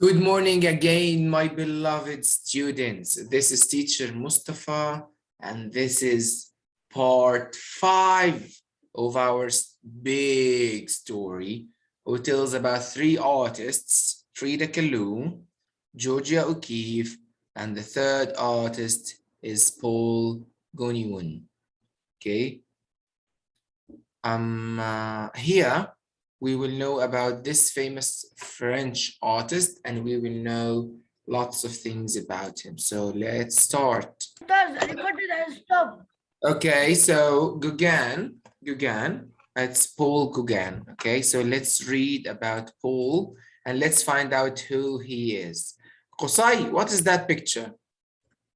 Good morning again, my beloved students. This is teacher Mustafa, and this is part 5 of our big story, who tells about 3 artists, Frida Kahlo, Georgia O'Keeffe, and the third artist is Paul Gauguin. Okay. Here we will know about this famous French artist, and we will know lots of things about him. So let's start. Okay, so Gauguin, it's Paul Gauguin. Okay, so let's read about Paul and let's find out who he is. Qusay, what is that picture?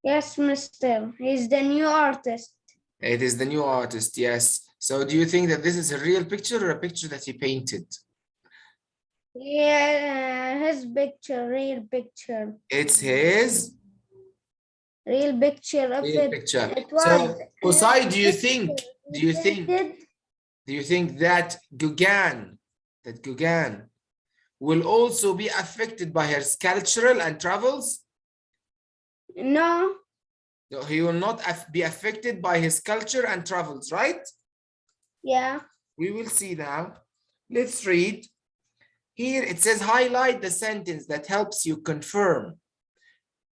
Yes, mister. He's the new artist. It is the new artist, yes. So do you think that this is a real picture or a picture that he painted? Yeah, his picture, real picture. It's his real picture. If real it, picture. It was, so, Qusay, do you think that Gauguin will also be affected by his cultural and travels? No. No, he will not be affected by his culture and travels, right? Yeah. We will see now. Let's read. Here it says highlight the sentence that helps you confirm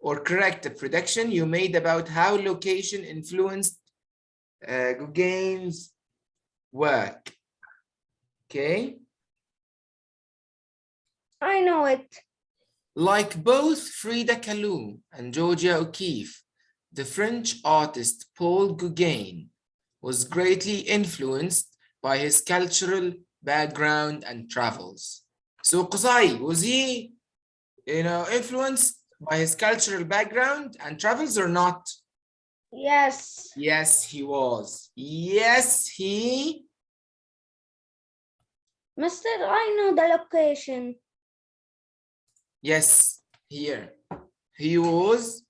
or correct the prediction you made about how location influenced Gauguin's work. Okay. I know it. Like both Frida Kahlo and Georgia O'Keeffe, the French artist Paul Gauguin was greatly influenced by his cultural background and travels. So Qusay, was he, influenced by his cultural background and travels or not? Yes. Yes, he was. Yes, he. Mister, I know the location. Yes, here. He was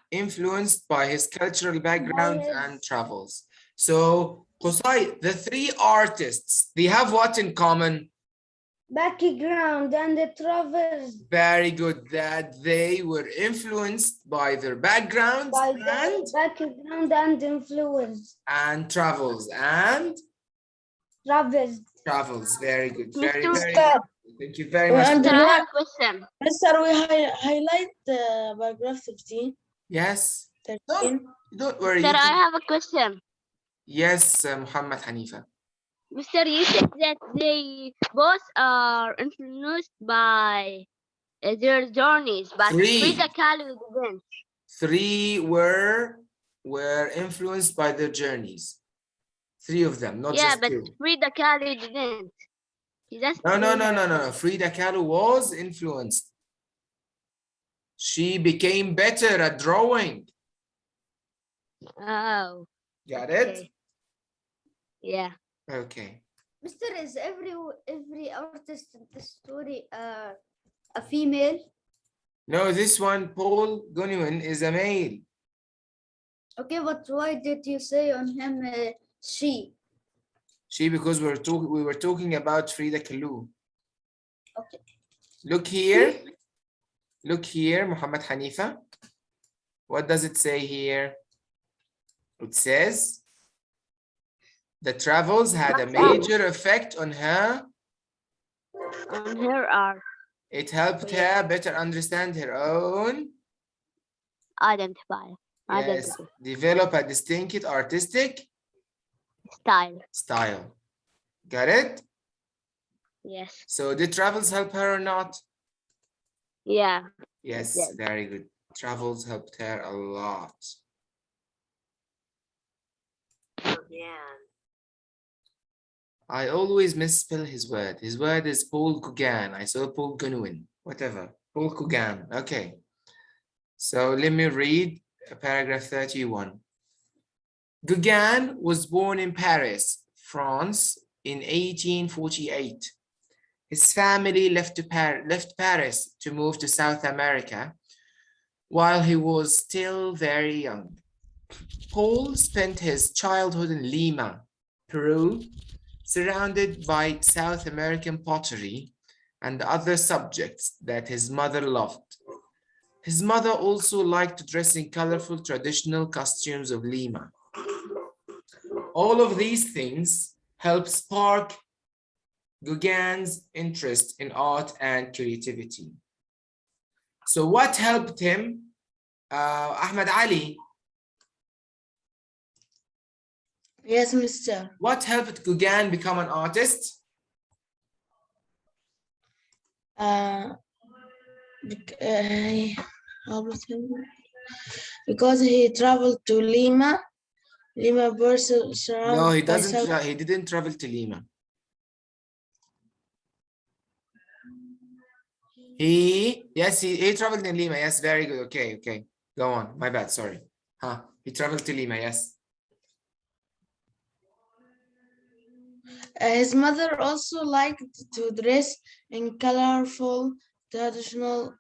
influenced by his cultural background and travels. So, Qusay, the 3 artists, they have what in common? Background and the travels. Very good, that they were influenced by their backgrounds and background and influence. And travels and travels. Very good. Very good. Thank you very much. Mister, I have a question. Mister, we highlight the paragraph 13. Yes. 13. Don't worry. Mister, I have a question. Yes, Muhammad Hanifa. Mister, you said that they both are influenced by their journeys, but 3. Frida Kahlo didn't. 3 were influenced by their journeys. 3 of them, not just 2. Yeah, but Frida Kahlo didn't. No. Frida Kahlo was influenced. She became better at drawing. Oh. Got it? Yeah. Okay. Mister, is every artist in the story a female? No, this one, Paul Gauguin, is a male. Okay, but why did you say on him she? She, because we were talking about Frida Kahlo. Okay. Look here. Look here, Muhammad Hanifa. What does it say here? It says the travels had a major effect on her. On her art. It helped her better understand her own. Identify. Yes, develop a distinct artistic style. Got it? Yes. So did travels help her or not? Yeah. Yes, Yes. very good. Travels helped her a lot. Yeah. I always misspell his word. His word is Paul Gauguin. I saw Paul Gauguin, whatever. Paul Gauguin. Okay. So let me read paragraph 31. Gauguin was born in Paris, France in 1848. His family left Paris to move to South America while he was still very young. Paul spent his childhood in Lima, Peru, surrounded by South American pottery and other subjects that his mother loved. His mother also liked to dress in colorful traditional costumes of Lima. All of these things help spark Gauguin's interest in art and creativity. So what helped him? Ahmed Ali, Yes, Mister. what helped Gauguin become an artist? Helped him because he traveled to Lima. Lima was No, surrounded by he didn't travel to Lima. Yes, he traveled in Lima. Yes, very good. Okay. Go on. My bad, sorry. He traveled to Lima, yes. His mother also liked to dress in colorful traditional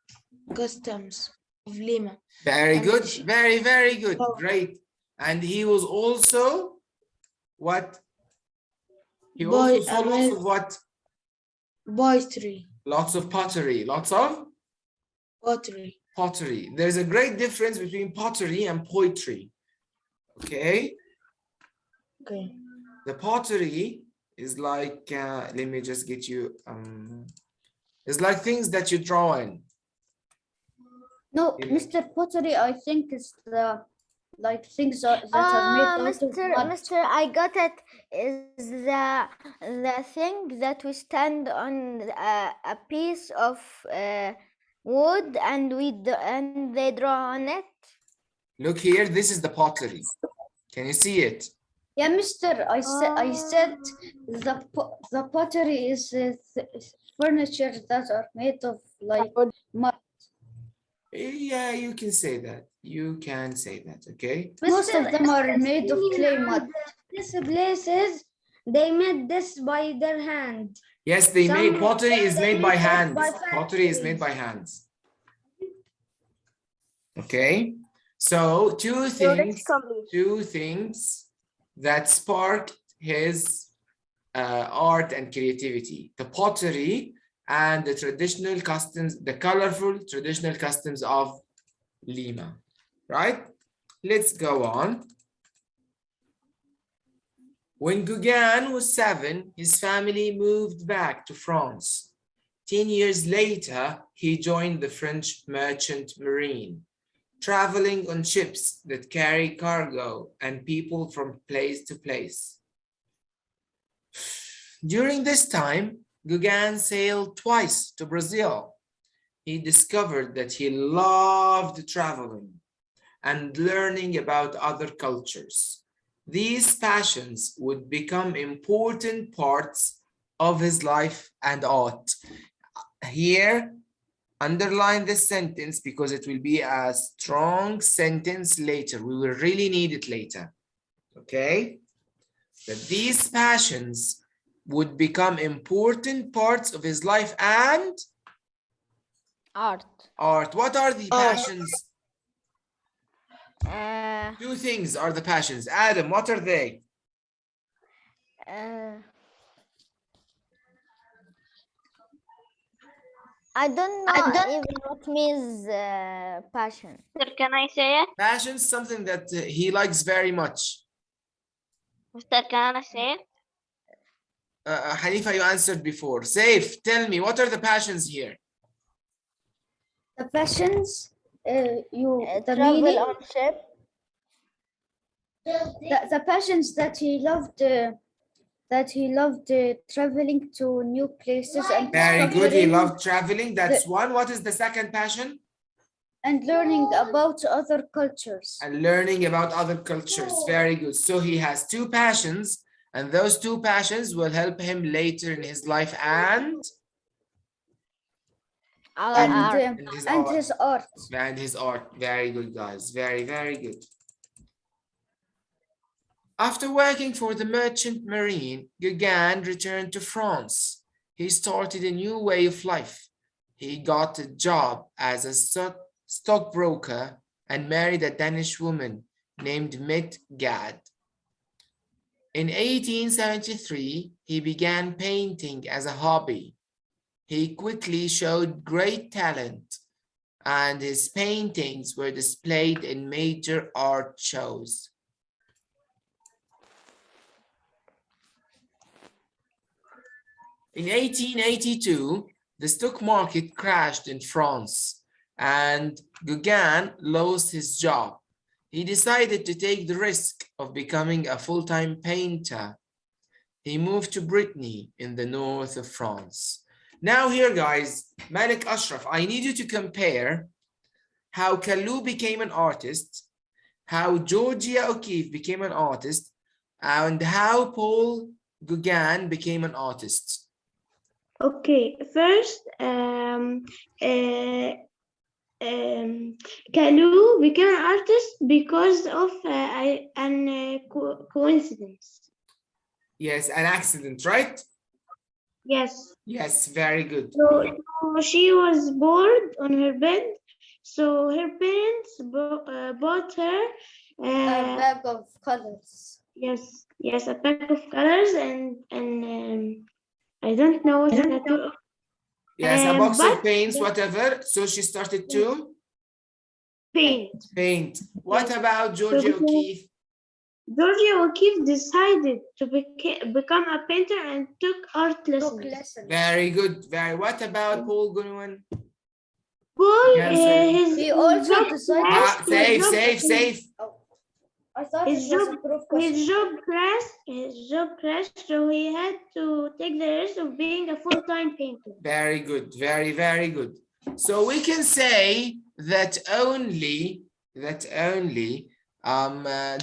costumes of Lima. Very And good. she- Very good. Oh. Great. And he was also what? He Boy- also saw lots of what? Poetry. Lots of pottery. Lots of Pottery. pottery. There's a great difference between pottery and poetry. Okay. Okay. The pottery is like, let me just get you, it's like things that you draw in. No, Yeah. Mr. Pottery, I think it's the like things that are made out of mud. Mister, I got it. Is the thing that we stand on a piece of wood and and they draw on it? Look here, this is the pottery. Can you see it? Yeah, Mister, I said the pottery is furniture that are made of like mud. Yeah, you can say that. You can say that, okay? Most of them are made of clay mud. These places, they made this by their hand. Yes, they made pottery is made by hands. by Pottery is made by hands. Okay, so two things that sparked his art and creativity: the pottery and the traditional customs, the colorful traditional customs of Lima. Right? Let's go on. When Gauguin was 7, his family moved back to France. 10 years later, he joined the French merchant marine, traveling on ships that carry cargo and people from place to place. During this time, Gauguin sailed twice to Brazil. He discovered that he loved traveling and learning about other cultures. These passions would become important parts of his life and art. Here, underline this sentence because it will be a strong sentence later. We will really need it later. Okay? That these passions would become important parts of his life and Art. art. What are the passions? Uh, Two things are the passions. Adam, what are they? I don't know even what means passion. Mister, can I say it? Passions, something that he likes very much. Mister, can I say it? Hanifa, you answered before. Saif, tell me, what are the passions here? The passions, the Travel meaning, on ship. the passions that he loved traveling to new places and Very good. He discovering loved traveling. That's one. What is the second passion? and learning about other cultures. And learning about other cultures. Very good. So he has two passions, and those two passions will help him later in his life and His art. And his art. Very good, guys. Very, very good. After working for the merchant marine, Gauguin returned to France. He started a new way of life. He got a job as a stockbroker and married a Danish woman named Met Gad. In 1873, he began painting as a hobby. he quickly showed great talent, and his paintings were displayed in major art shows. In 1882, the stock market crashed in France, and Gauguin lost his job. He decided to take the risk of becoming a full-time painter. He moved to Brittany in the north of France. Now here, guys, Malik Ashraf, I need you to compare how Kalou became an artist, how Georgia O'Keeffe became an artist, and how Paul Gauguin became an artist. Okay, first, Kalou became an artist because of coincidence. Yes, an accident, right? Yes. Yes, very good. So she was bored on her bed, so her parents bought her A bag of colors. yes, a pack of colors and I don't know what that. Yes, a box of but- paints, whatever. So she started to paint. What Yes. about Georgia So- O'Keeffe? Georgia O'Keeffe decided to become a painter and took art lessons. Very good. What about Paul Gauguin? Paul, Yes, sir. He also job decided. class- Safe. I thought His it was a job- proof question. His job crashed, so he had to take the risk of being a full-time painter. Very good. Very good. So we can say that only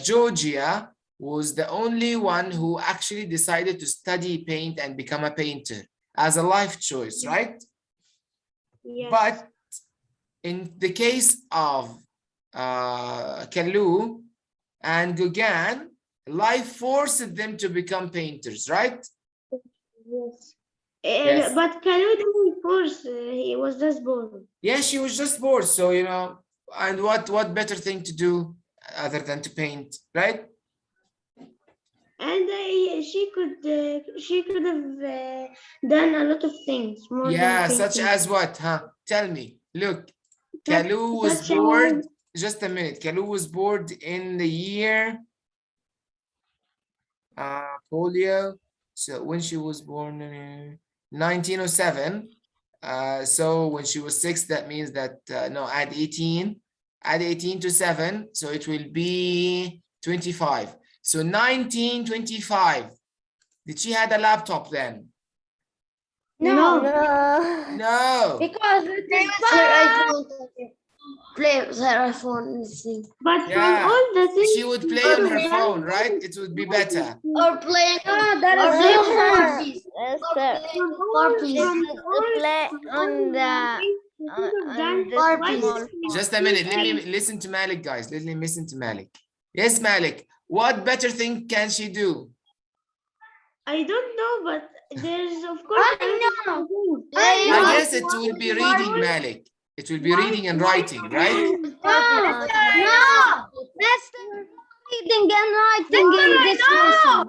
Georgia was the only one who actually decided to study paint and become a painter as a life choice, right? Yes. But in the case of Kalou and Gauguin, life forced them to become painters, right? Yes. Yes. But Kalou didn't force. He was just born. Yeah, she was just bored. So, and what better thing to do other than to paint, right? And she could have done a lot of things more Yeah, than such painting. as what, huh? Tell me. Look, Such- Kalou was such as- bored. Just a minute. Kalou was bored in the year polio. So when she was born in 1907. So when she was 6, that means that no, add 18 to 7, so it will be 25. So 1925. Did she had a laptop then? No. No. Because it is Play with her iPhone. But Yeah. from all the things She would play on her phone, right? It would be better. Or playing. that Or is playing different. Barbies. Play on the Barbies. small Just a minute. Let me listen to Malik, guys. Let me listen to Malik. Yes, Malik. What better thing can she do? I don't know, but there's of course. I guess it will be reading, Malik. It will be reading and writing, right? No, that's reading and writing in this lesson.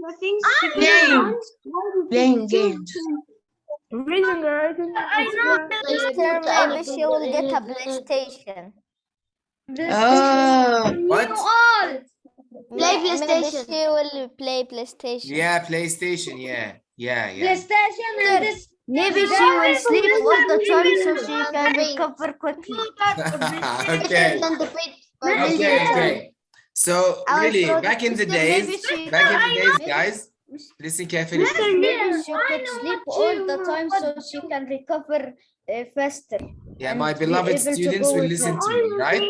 The things she could Games. have done, Playing games. reading or writing. This term maybe she will get a PlayStation. What? Play Maybe PlayStation. she will play PlayStation. Yeah, PlayStation. Yeah. PlayStation and this. Maybe she will sleep all the time so she can recover quickly. Okay. Okay. So really, back in the days, guys, listen carefully. Maybe she could sleep all the time so she can recover faster. Yeah, and my be beloved able to students go will with listen her. to me, right?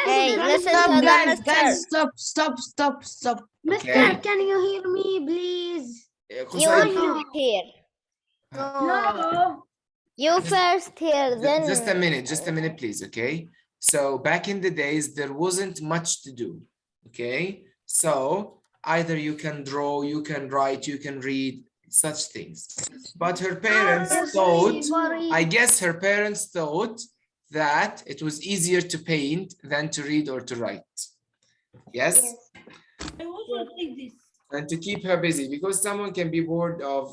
Hey, listen Stop, to the guys, mister. stop. Okay. Can you hear me, please? You Qusay, will hear. No. You first hear, then. just a minute, please. Okay. So back in the days, there wasn't much to do. Okay. So either you can draw, you can write, you can read, such things. But her parents thought, I guess her parents thought that it was easier to paint than to read or to write. Yes? I also think this. And to keep her busy, because someone can be bored of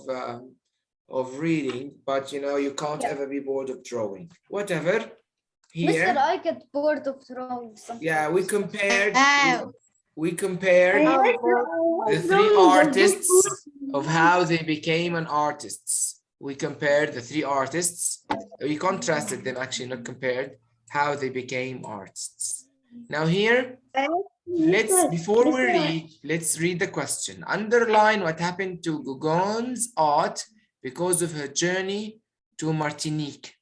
of reading, but you know, you can't ever be bored of drawing. Whatever. Mister, Here, I get bored of drawing sometimes. yeah, we compared Wow. we compared the three artists of how they became an artists. We compared the three artists. We contrasted them, actually, not compared, how they became artists. Now here, before we read, let's read the question. Underline what happened to Gauguin's art because of her journey to Martinique.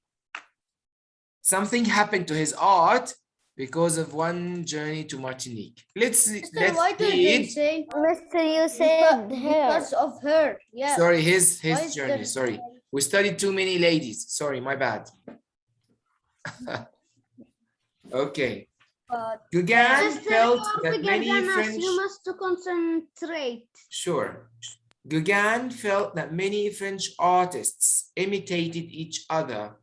Something happened to his art because of one journey to Martinique. Let's Mister, why did they read. say? Mister, you said her. Because of her. Yeah. Sorry, his Why is journey. there- Sorry, we studied too many ladies. Sorry, my bad. Okay. But Gauguin felt that many French. You must concentrate. Sure. Gauguin felt that many French artists imitated each other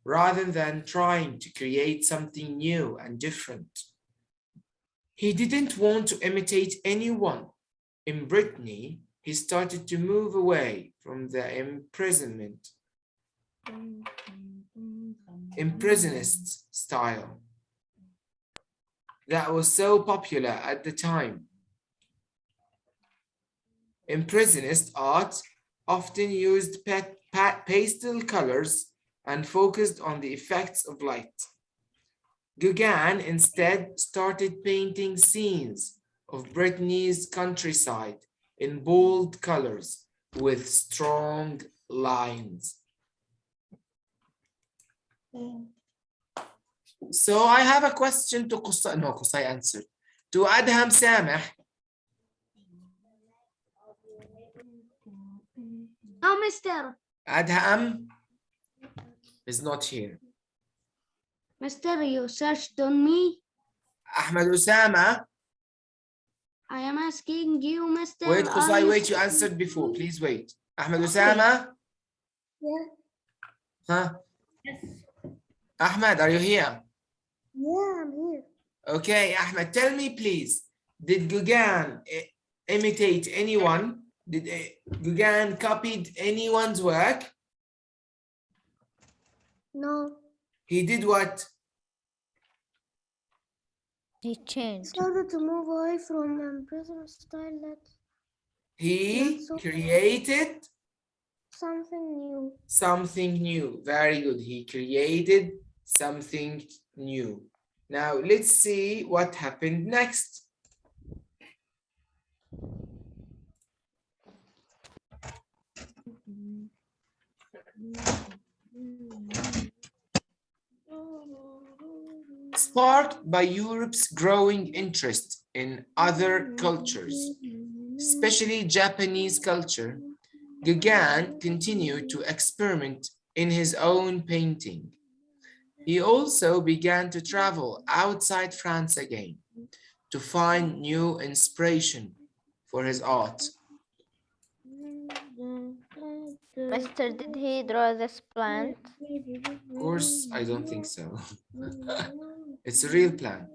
rather than trying to create something new and different. He didn't want to imitate anyone. In Brittany, he started to move away from the impressionist style that was so popular at the time. Impressionist art often used pastel colors and focused on the effects of light. Gauguin instead started painting scenes of Brittany's countryside in bold colors with strong lines. So I have a question to Qusay. No, Qusay answered. To Adham Sameh. No, Mister. Adham is not here. Mister, you searched on me. Ahmed Usama. I am asking you, Mister. Wait, are Qusay, you wait, you searching answered before. me? Please wait. Ahmed Usama. Yeah. Huh? Ahmed, are you here? Yeah, I'm here. Okay, Ahmed, tell me please, did Gauguin imitate anyone? Did Gauguin copied anyone's work? No. He did what? He changed. Started to move away from impressionist style. That's He Not so- created something new. something new. Very good. He created something new. Now let's see what happened next. Sparked by Europe's growing interest in other cultures, especially Japanese culture, Gauguin continued to experiment in his own painting. He also began to travel outside France again to find new inspiration for his art. Mister, did he draw this plant? Of course, I don't think so. It's a real plant.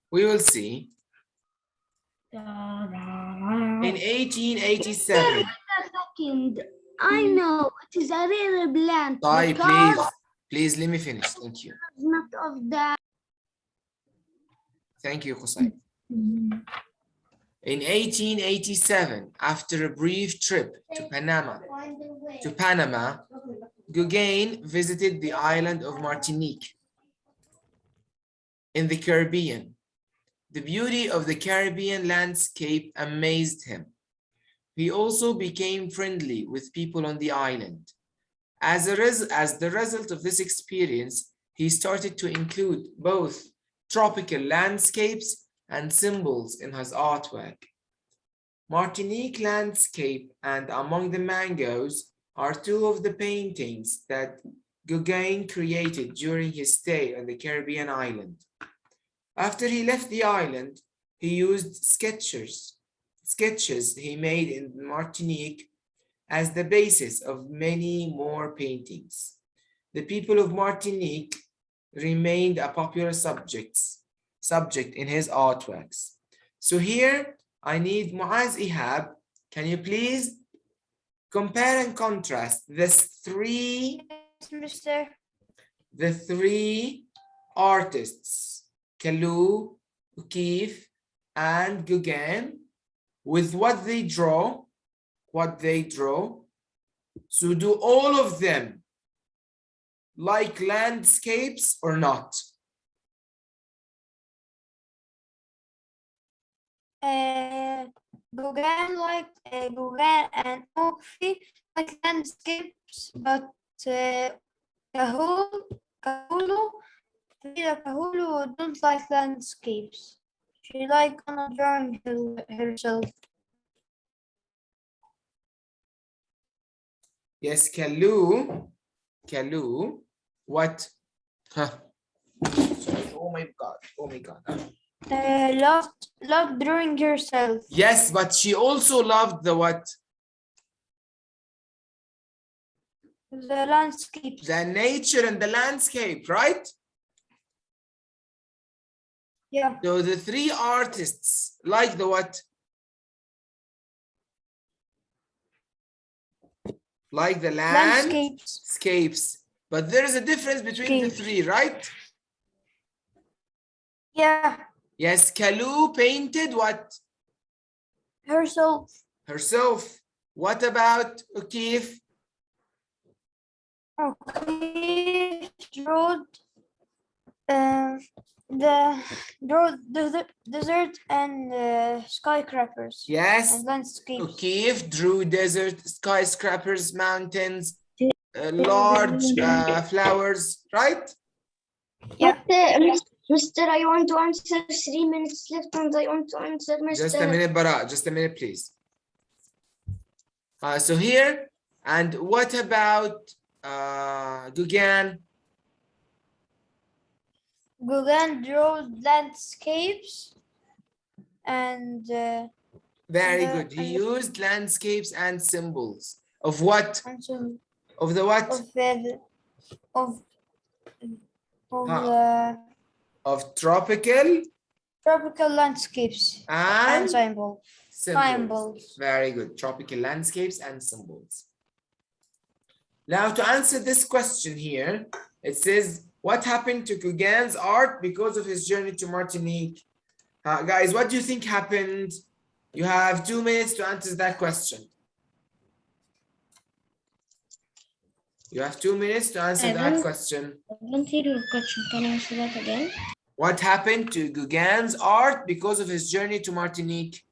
We will see. In 1887, Second, I know it is a real plant. Sai, because please let me finish. Thank you. it's not of the. Thank you, Qusay. In 1887, after a brief trip to Panama, Gauguin visited the island of Martinique in the Caribbean. The beauty of the Caribbean landscape amazed him. He also became friendly with people on the island. As the result of this experience, he started to include both tropical landscapes and symbols in his artwork. Martinique landscape and Among the Mangoes are two of the paintings that Gauguin created during his stay on the Caribbean island. After he left the island, he used sketches he made in Martinique as the basis of many more paintings. The people of Martinique remained a popular subject in his artworks. So here I need Muaz Ihab. Can you please Compare and contrast Yes, mister. the three artists, Kalou, O'Keeffe, and Gauguin, with what they draw. So do all of them like landscapes or not? Gauguin and O'Keeffe like landscapes, but Frida Kahulu don't like landscapes. She like on drawing herself. Yes, Kalou, what? Huh. Sorry. Oh my God. Loved drawing herself. Yes, but she also loved the what? The landscapes. The nature and the landscape, right? Yeah. So the three artists like the what? Like the landscapes. But there is a difference between the three, right? Yeah. Yes, Kalou painted what? Herself. Herself. What about O'Keeffe? Okay. Drew the desert and skyscrapers. Yes. And landscapes. O'Keeffe drew desert, skyscrapers, mountains, large flowers, right? Yeah. Mister, I want to answer 3 minutes left and I want to answer Mister. Just a minute, Bara. Just a minute, please. So here, and what about Gauguin? Gauguin drew landscapes and Very the- good. He used landscapes and symbols. Of what? some Of the what? of Of tropical tropical landscapes and symbols. symbols. Very good. Tropical landscapes and symbols. Now to answer this question here, it says, what happened to Gauguin's art because of his journey to Martinique? Guys, what do you think happened? You have 2 minutes to answer that question. You have 2 minutes to answer that question. I don't hear your question. Can you answer that again? What happened to Gauguin's art because of his journey to Martinique?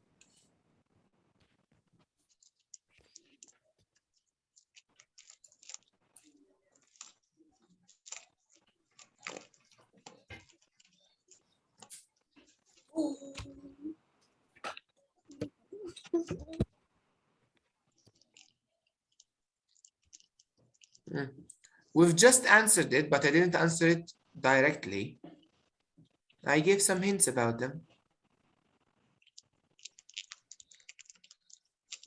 We've just answered it, but I didn't answer it directly. I gave some hints about them.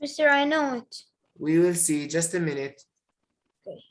Mister, I know it. We will see. Just a minute. Okay.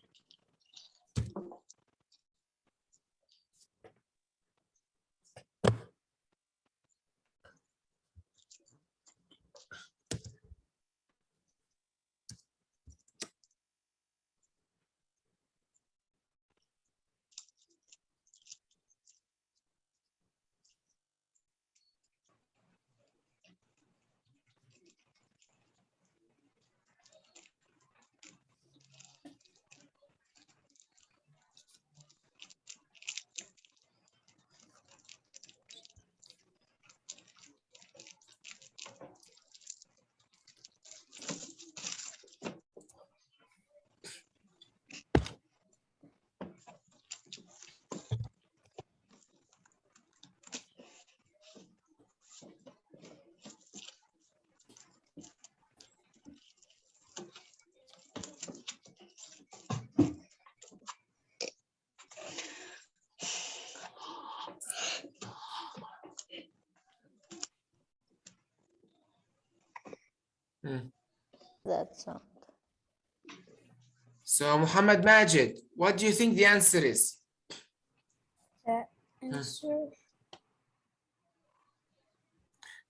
That sound. So, Muhammad Majid, what do you think the answer is? Answer.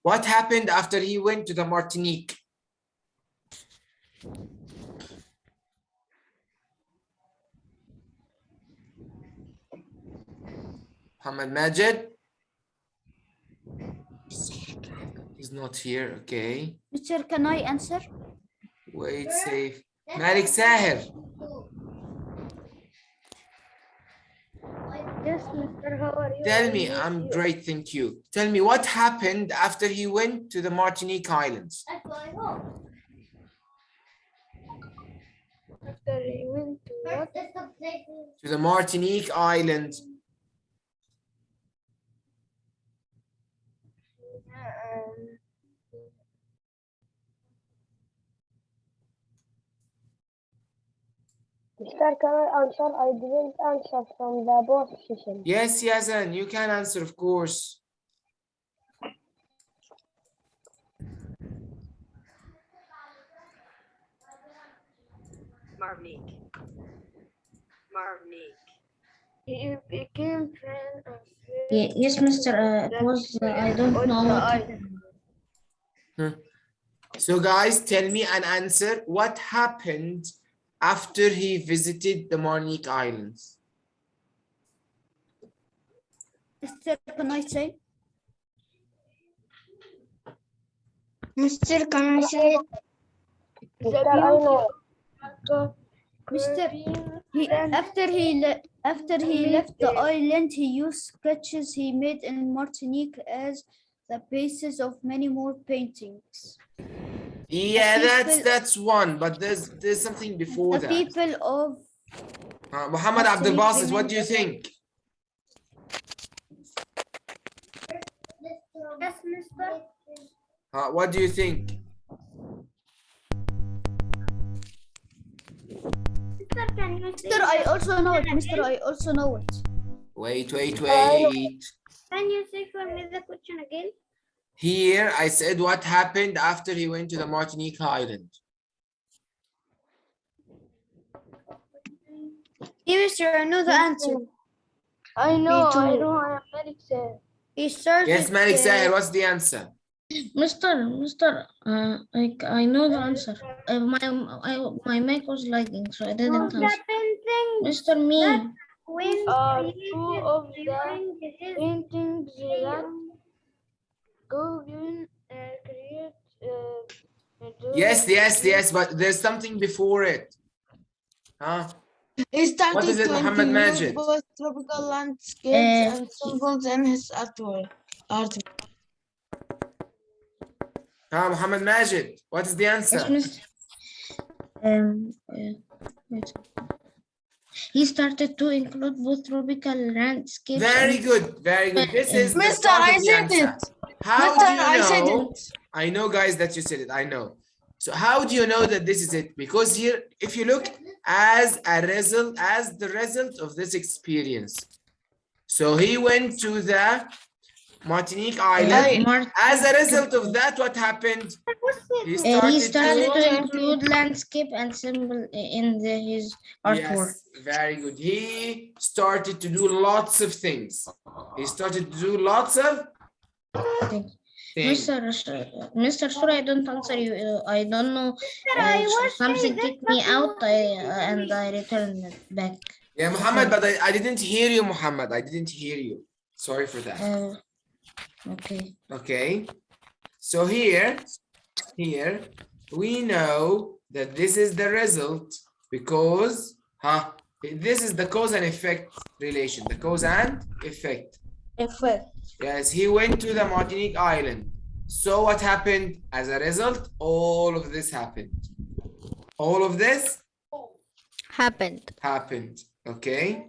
What happened after he went to the Martinique? Muhammad Majid? He's not here, okay. Teacher, can I answer? Wait, safe. Malik Sahir. Yes, Mr. How are you? Tell I me, miss I'm you. great, thank you. Tell me what happened after he went to the Martinique Islands. After he went to what? To the Martinique Islands. Mr. Can I answer? I didn't answer from the both session. Yes, Yazan, you can answer, of course. Martinique. He became friend of Yes, Mr. It was, I don't know what happened. So guys, tell me an answer. What happened after he visited the Martinique Islands? Teacher, can I say? Mr. Can I say? Mr. I know. Mr. After he left the island, he used sketches he made in Martinique as the basis of many more paintings. Yeah, people- that's one, but there's something before The that. people of Muhammad Abdul Martinique Basis, what remain do you think? Yes, Mr. What do you think? Mr. Can you say? Mister, I also know it. Mister, I also know it. Wait. Can you say for me the question again? Here, I said what happened after he went to the Martinique Island. Yes, Mister, I know the answer. I know. Me too. I know. I am very sad. He started. Yes, Malik Sahir, what's the answer? Mr. I know the answer. My mic was lagging, so I didn't The answer. painting Mr. Me. when two of the paintings that Gauguin created. Yes, but there's something before it. Huh? He started What is it, to Muhammad include Majid? both tropical landscapes and symbols in his artwork. Muhammad Majid, what is the answer? Yes, Mr. Wait. He started to include both tropical landscapes. Very and- good. This is the Mister, start of I the said answer. it. How Mister, do you I said know? it. I know, guys, that you said it. I know. So how do you know that this is it? Because here, if you look as the result of this experience. So he went to the Martinique Island. As a result of that, what happened? He He started started to include landscape and symbol in his artwork. Yes, very good. He started to do lots of things. He started to do lots of things. Mr. Sorry, I don't answer you. I don't know. Something kicked me out and I returned it back. Yeah, Muhammad, but I didn't hear you, Muhammad. I didn't hear you. Sorry for that. Okay. Okay. So here we know that this is the result because this is the cause and effect relation. The cause and effect. Yes, he went to the Martinique Island. So what happened? As a result, all of this happened. All of this Happened. happened. Okay.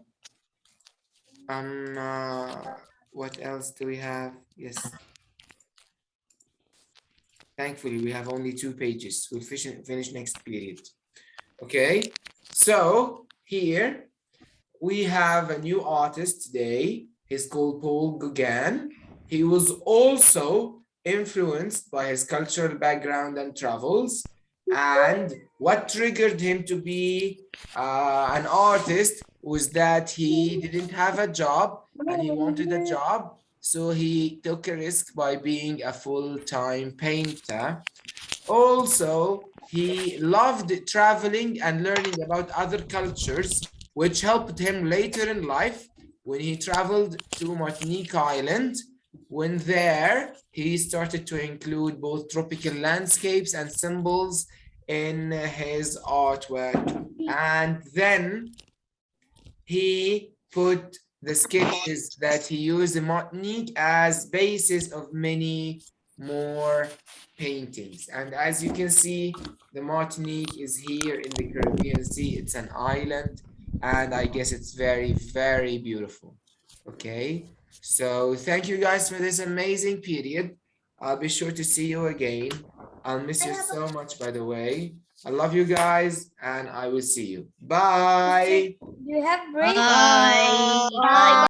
What else do we have? Yes. Thankfully, we have only 2 pages. We'll finish next period. Okay. So here we have a new artist today. He's called Paul Gauguin. He was also influenced by his cultural background and travels. And what triggered him to be an artist was that he didn't have a job and he wanted a job. So he took a risk by being a full-time painter. Also, he loved traveling and learning about other cultures, which helped him later in life when he traveled to Martinique Island. When there, he started to include both tropical landscapes and symbols in his artwork. And then he put the sketches that he used in Martinique as basis of many more paintings. And as you can see, the Martinique is here in the Caribbean Sea. It's an island, and I guess it's very, very beautiful. Okay, so thank you guys for this amazing period. I'll be sure to see you again. I'll miss you so much, by the way. I love you guys, and I will see you. Bye. You have break. Bye.